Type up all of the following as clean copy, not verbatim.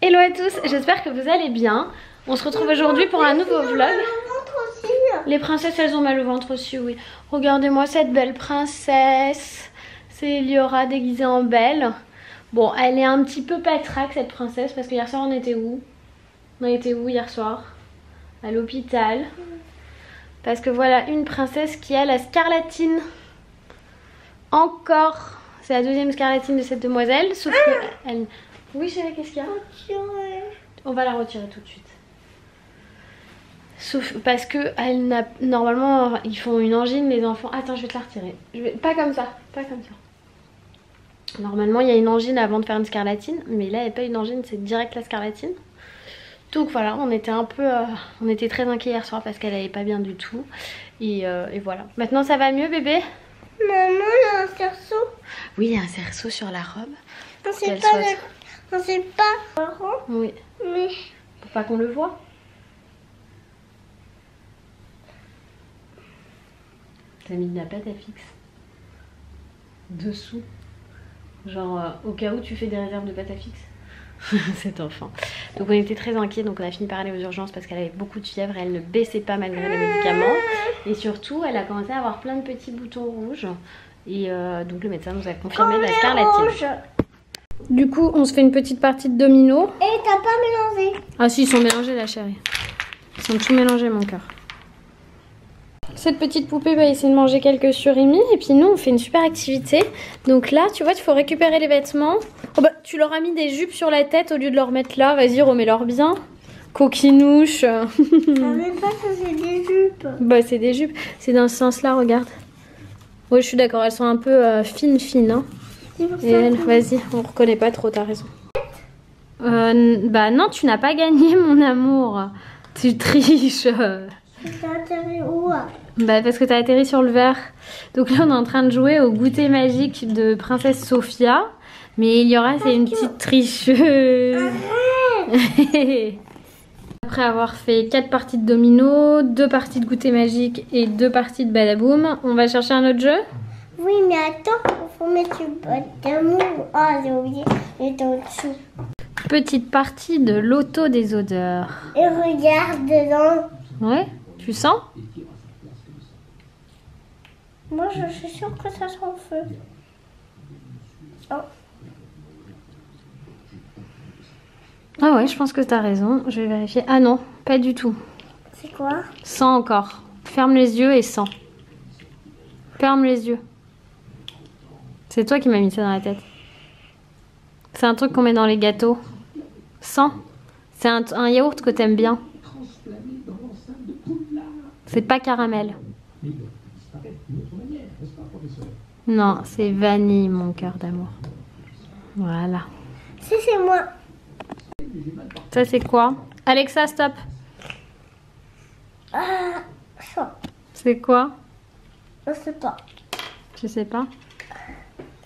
Hello à tous, j'espère que vous allez bien. On se retrouve aujourd'hui pour un nouveau vlog. Les princesses, elles ont mal au ventre aussi, oui. Regardez-moi cette belle princesse. C'est Eliora déguisée en belle. Bon, elle est un petit peu patraque cette princesse parce que hier soir on était où? On était où hier soir? À l'hôpital. Parce que voilà une princesse qui a la scarlatine. Encore. C'est la deuxième scarlatine de cette demoiselle. Sauf que elle... Oui chérie, qu'est-ce qu'il y a? On va la retirer tout de suite. Sauf parce que elle n'a... Normalement ils font une angine les enfants. Attends, je vais te la retirer. Pas comme ça, pas comme ça. Normalement il y a une angine avant de faire une scarlatine. Mais là il n'y a pas une angine, c'est direct la scarlatine. Donc voilà, on était un peu... on était très inquiets hier soir parce qu'elle n'allait pas bien du tout. Et voilà. Maintenant ça va mieux bébé? Maman, il y a un cerceau. Oui, il y a un cerceau sur la robe. On sait pas on sait pas. Oui. Mais... Pour pas qu'on le voit. T'as mis de la pâte à fixe dessous. Genre au cas où tu fais des réserves de pâte à fixe. Cet enfant. Donc on était très inquiets, donc on a fini par aller aux urgences parce qu'elle avait beaucoup de fièvre et elle ne baissait pas malgré les médicaments. Et surtout elle a commencé à avoir plein de petits boutons rouges. Et donc le médecin nous a confirmé la scarlatine. Du coup on se fait une petite partie de domino. Et t'as pas mélangé? Ah si, ils sont mélangés la chérie. Ils sont tout mélangés mon cœur. Cette petite poupée va essayer de manger quelques surimi et puis nous on fait une super activité. Donc là tu vois, il faut récupérer les vêtements. Oh bah tu leur as mis des jupes sur la tête au lieu de leur mettre là. Vas-y, remets-leur bien. Coquinouche. Je savais pas que c'est des jupes. Bah c'est des jupes. C'est dans ce sens là, regarde. Oui je suis d'accord, elles sont un peu fines hein. Et elle, vas-y, on reconnaît pas trop, t'as raison. Bah non, tu n'as pas gagné mon amour. Tu triches. T'as atterri où? Bah parce que t'as atterri sur le verre. Donc là on est en train de jouer au goûter magique de Princesse Sophia. Mais Eliora c'est une petite tricheuse. Après avoir fait 4 parties de domino, 2 parties de goûter magique et 2 parties de badaboum, on va chercher un autre jeu? Oui, mais attends, il faut mettre une boîte d'amour. Ah, j'ai oublié, il est au-dessous. Petite partie de l'auto des odeurs. Et regarde dedans. Ouais, tu sens? Moi, je suis sûre que ça sent le feu. Oh. Ah ouais, je pense que t'as raison. Je vais vérifier. Ah non, pas du tout. C'est quoi? Sens encore. Ferme les yeux et sens. Ferme les yeux. C'est toi qui m'as mis ça dans la tête. C'est un truc qu'on met dans les gâteaux. Sens. C'est un yaourt que t'aimes bien. C'est pas caramel. Non, c'est vanille, mon cœur d'amour. Voilà. Si, c'est moi. Ça, c'est quoi? Alexa, stop. Ah, ça. C'est quoi? Je sais pas. Je sais pas.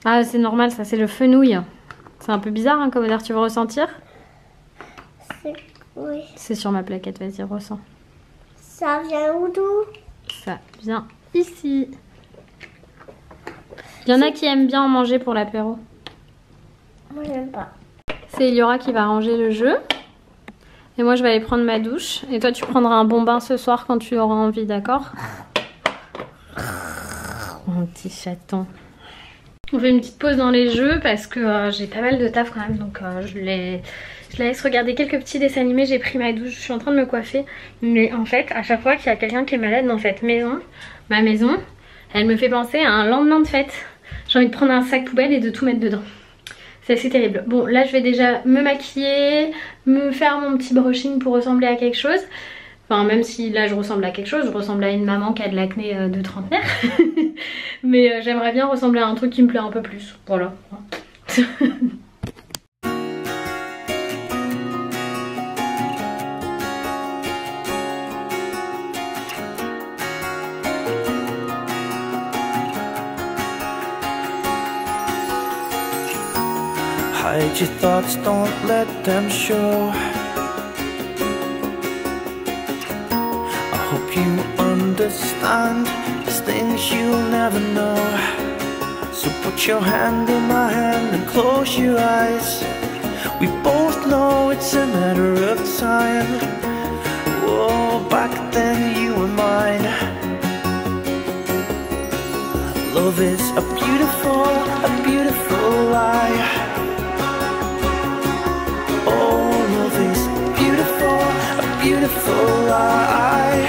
Ah, c'est normal, ça, c'est le fenouil. C'est un peu bizarre, hein, comme odeur. Tu veux ressentir? Oui. C'est sur ma plaquette, vas-y, ressens. Ça vient où d'où? Ça vient ici. Il y en a qui aiment bien en manger pour l'apéro. Moi, j'aime pas. C'est Eliora qui va ranger le jeu. Et moi, je vais aller prendre ma douche. Et toi, tu prendras un bon bain ce soir quand tu auras envie, d'accord? Mon petit chaton. On fait une petite pause dans les jeux parce que j'ai pas mal de taf quand même. Donc je la laisse regarder quelques petits dessins animés. J'ai pris ma douche, je suis en train de me coiffer. Mais en fait, à chaque fois qu'il y a quelqu'un qui est malade dans cette maison, ma maison, elle me fait penser à un lendemain de fête. J'ai envie de prendre un sac poubelle et de tout mettre dedans. C'est assez terrible. Bon, là je vais déjà me maquiller, me faire mon petit brushing pour ressembler à quelque chose. Enfin, même si là je ressemble à quelque chose, je ressemble à une maman qui a de l'acné de trentenaire. Mais j'aimerais bien ressembler à un truc qui me plaît un peu plus. Voilà. Hide your thoughts, don't let them show. I hope you understand. There's things you'll never know. So put your hand in my hand and close your eyes. We both know it's a matter of time. Oh, back then you were mine. Love is a beautiful lie. Oh, love is a beautiful lie.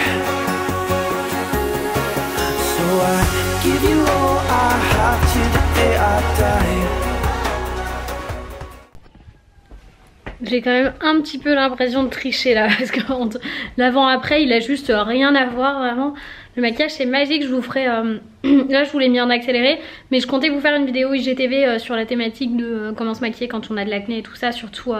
So I give you all I have to the day I die. J'ai quand même un petit peu l'impression de tricher là, parce que l'avant-après il a juste rien à voir vraiment. Le maquillage c'est magique, je vous ferai... là je vous l'ai mis en accéléré, mais je comptais vous faire une vidéo IGTV sur la thématique de comment se maquiller quand on a de l'acné et tout ça, surtout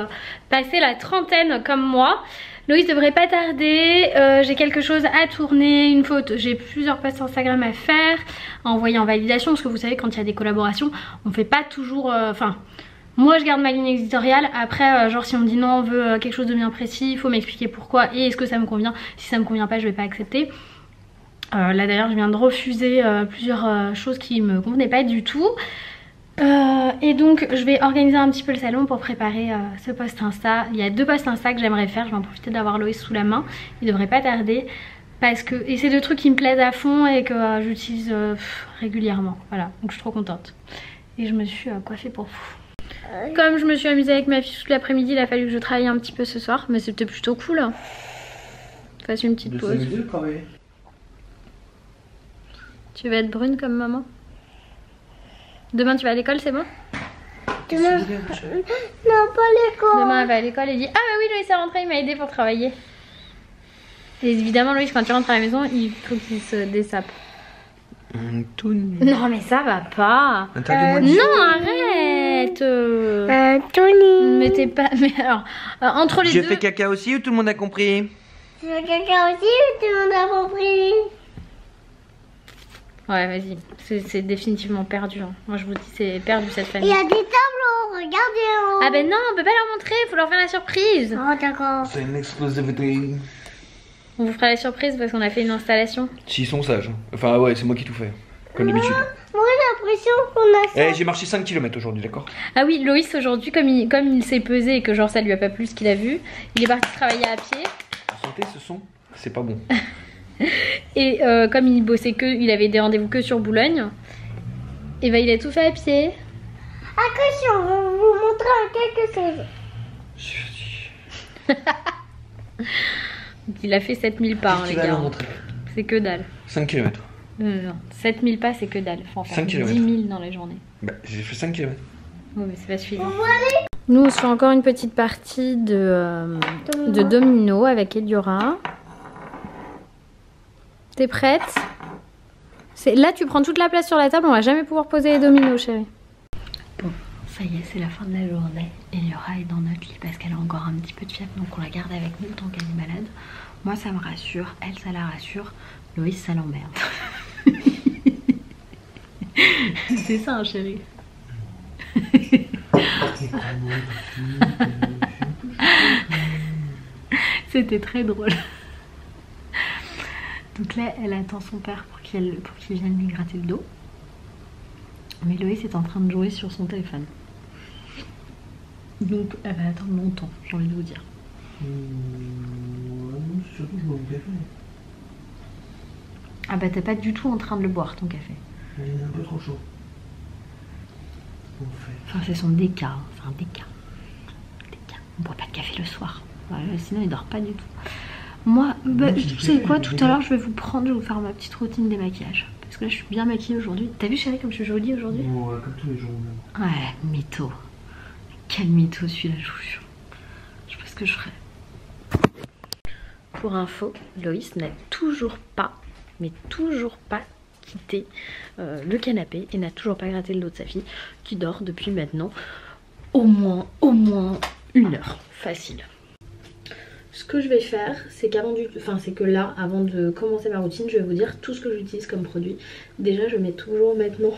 passer la trentaine comme moi. Loïs devrait pas tarder, j'ai quelque chose à tourner, une photo, j'ai plusieurs posts Instagram à faire, à envoyer en validation, parce que vous savez quand il y a des collaborations, on fait pas toujours... moi je garde ma ligne éditoriale, après genre si on me dit non on veut quelque chose de bien précis, il faut m'expliquer pourquoi et est-ce que ça me convient. Si ça me convient pas je vais pas accepter. Là d'ailleurs je viens de refuser plusieurs choses qui me convenaient pas du tout. Et donc je vais organiser un petit peu le salon pour préparer ce post Insta. Il y a 2 posts Insta que j'aimerais faire, je vais en profiter d'avoir Loïs sous la main, il devrait pas tarder. Parce que, et c'est 2 trucs qui me plaisent à fond et que j'utilise régulièrement. Voilà, donc je suis trop contente. Et je me suis coiffée pour vous. Comme je me suis amusée avec ma fille toute l'après-midi, il a fallu que je travaille un petit peu ce soir. Mais c'était plutôt cool. Fasse une petite pause. Tu vas être brune comme maman? Demain tu vas à l'école, c'est bon? Demain, non, pas l'école. Demain elle va à l'école et dit ah bah oui Loïs est rentré, il m'a aidé pour travailler. Et évidemment Loïs quand tu rentres à la maison il faut qu'il se dessape. Non mais ça va pas. Non arrête. Tony. Mais t'es pas... Mais alors entre les deux... J'ai fait caca aussi ou tout le monde a compris? Tu veux caca aussi ou tout le monde a compris? Ouais vas-y, c'est définitivement perdu hein. Moi je vous dis c'est perdu cette famille. Il y a des tableaux, regardez. Ah ben non on peut pas leur montrer, faut leur faire la surprise. Oh d'accord. C'est une exclusivité. On vous fera la surprise parce qu'on a fait une installation. S'ils sont sages. Enfin ouais c'est moi qui tout fais. Comme d'habitude. Moi j'ai l'impression qu'on a ça. J'ai marché 5 km aujourd'hui, d'accord? Ah oui, Loïs aujourd'hui, comme il s'est pesé et que genre ça lui a pas plu ce qu'il a vu, il est parti travailler à pied. En santé ce son, c'est pas bon. Et comme il bossait il avait des rendez-vous que sur Boulogne, et bah il a tout fait à pied. Attention, je vais vous montrer quelque chose. Il a fait 7000 pas hein, les gars. C'est que dalle. 5 km. Non, 7000 pas c'est que dalle. Faut en faire 5 km. 10 000 dans la journée. Bah j'ai fait 5 km. Oui mais c'est pas suffisant. Nous on se fait encore une petite partie de domino avec Eliora. T'es prête? Là tu prends toute la place sur la table, on va jamais pouvoir poser les dominos chérie. Bon, ça y est c'est la fin de la journée. Eliora est dans notre lit parce qu'elle a encore un petit peu de fièvre, donc on la garde avec nous tant qu'elle est malade. Moi ça me rassure, elle ça la rassure, Loïs ça l'emmerde. C'est ça hein, chérie. C'était très drôle. Donc là elle attend son père pour qu'il vienne lui gratter le dos. Mais Loïs est en train de jouer sur son téléphone. Donc elle va attendre longtemps, j'ai envie de vous dire. Surtout je bois mon café. Ah bah t'es pas du tout en train de le boire ton café. Il est un peu trop chaud. Enfin c'est son déca, c'est un déca. On boit pas de café le soir. Ouais, sinon il dort pas du tout. Moi, bah, vous savez quoi, tout à l'heure je vais vous faire ma petite routine démaquillage. Parce que là je suis bien maquillée aujourd'hui. T'as vu chérie comme je suis jolie aujourd'hui? Ouais, comme tous les jours même. Ouais, mytho. Quel mytho celui-là, je vous jure. Je sais pas ce que je ferais. Pour info, Loïs n'a toujours pas quitté le canapé et n'a toujours pas gratté le dos de sa fille qui dort depuis maintenant au moins 1 heure facile. Ce que je vais faire, c'est que là, avant de commencer ma routine, je vais vous dire tout ce que j'utilise comme produit. Déjà, je mets toujours maintenant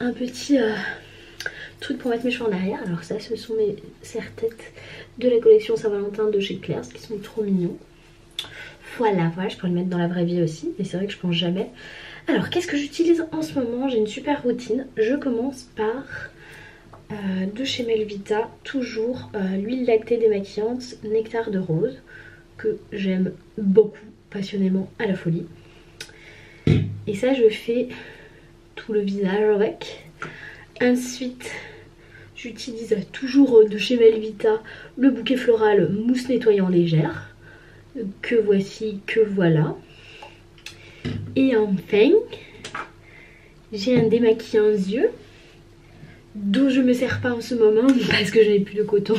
un petit truc pour mettre mes cheveux en arrière. Alors ça, ce sont mes serre-têtes de la collection Saint-Valentin de chez Claire's qui sont trop mignons. Voilà, je peux le mettre dans la vraie vie aussi, mais c'est vrai que je pense jamais. Alors, qu'est-ce que j'utilise en ce moment? J'ai une super routine. Je commence par de chez Melvita, toujours l'huile lactée démaquillante Nectar de rose, que j'aime beaucoup, passionnément, à la folie. Et ça je fais tout le visage avec. Ensuite j'utilise toujours de chez Melvita le bouquet floral mousse nettoyant légère, que voici, que voilà. Et enfin j'ai un démaquillant yeux dont je me sers pas en ce moment parce que je n'ai plus de coton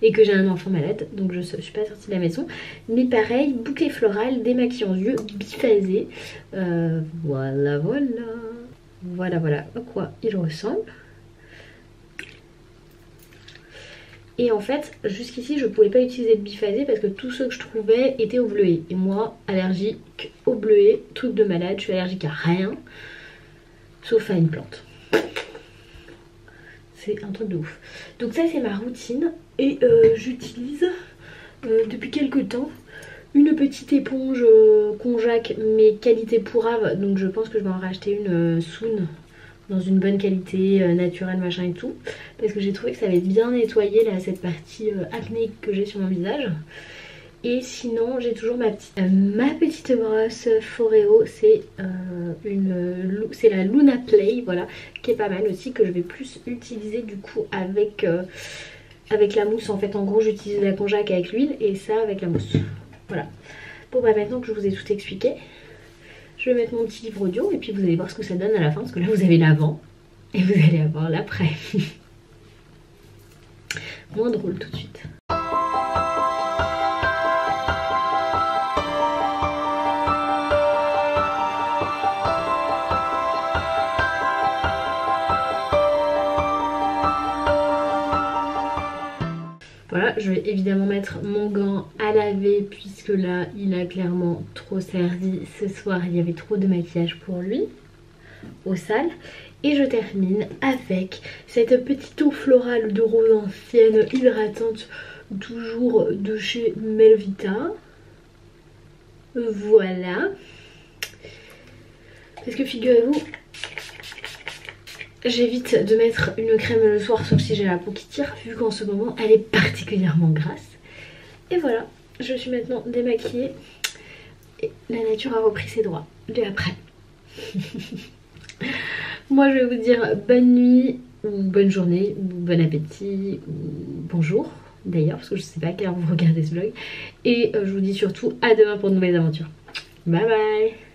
et que j'ai un enfant malade, donc je suis pas sortie de la maison. Mais pareil, bouquet floral, démaquillant yeux, biphasé. Voilà, voilà à quoi il ressemble. Et en fait, jusqu'ici, je pouvais pas utiliser de biphasé parce que tous ceux que je trouvais étaient au bleuet. Et moi, allergique au bleuet, truc de malade, je suis allergique à rien, sauf à une plante. C'est un truc de ouf. Donc ça c'est ma routine et j'utilise depuis quelques temps une petite éponge Conjac mais qualité pourrave. Donc je pense que je vais en racheter une Soon dans une bonne qualité naturelle machin et tout. Parce que j'ai trouvé que ça avait bien nettoyé là cette partie acnéique que j'ai sur mon visage. Et sinon j'ai toujours ma petite brosse Foreo, c'est la Luna Play, voilà, qui est pas mal aussi, que je vais plus utiliser du coup avec la mousse. En fait en gros j'utilise la Conjac avec l'huile et ça avec la mousse. Voilà. Bon bah maintenant que je vous ai tout expliqué, je vais mettre mon petit livre audio et puis vous allez voir ce que ça donne à la fin, parce que là vous avez l'avant et vous allez avoir l'après. Moins drôle tout de suite. Voilà, je vais évidemment mettre mon gant à laver puisque là il a clairement trop servi. Ce soir il y avait trop de maquillage pour lui au sale. Et je termine avec cette petite eau florale de rose ancienne hydratante, toujours de chez Melvita. Voilà. Parce que figurez-vous, j'évite de mettre une crème le soir sauf si j'ai la peau qui tire, vu qu'en ce moment elle est particulièrement grasse. Et voilà, je suis maintenant démaquillée et la nature a repris ses droits de après. Moi je vais vous dire bonne nuit ou bonne journée ou bon appétit ou bonjour d'ailleurs, parce que je sais pas à quelle heure vous regardez ce vlog. Et je vous dis surtout à demain pour de nouvelles aventures. Bye bye.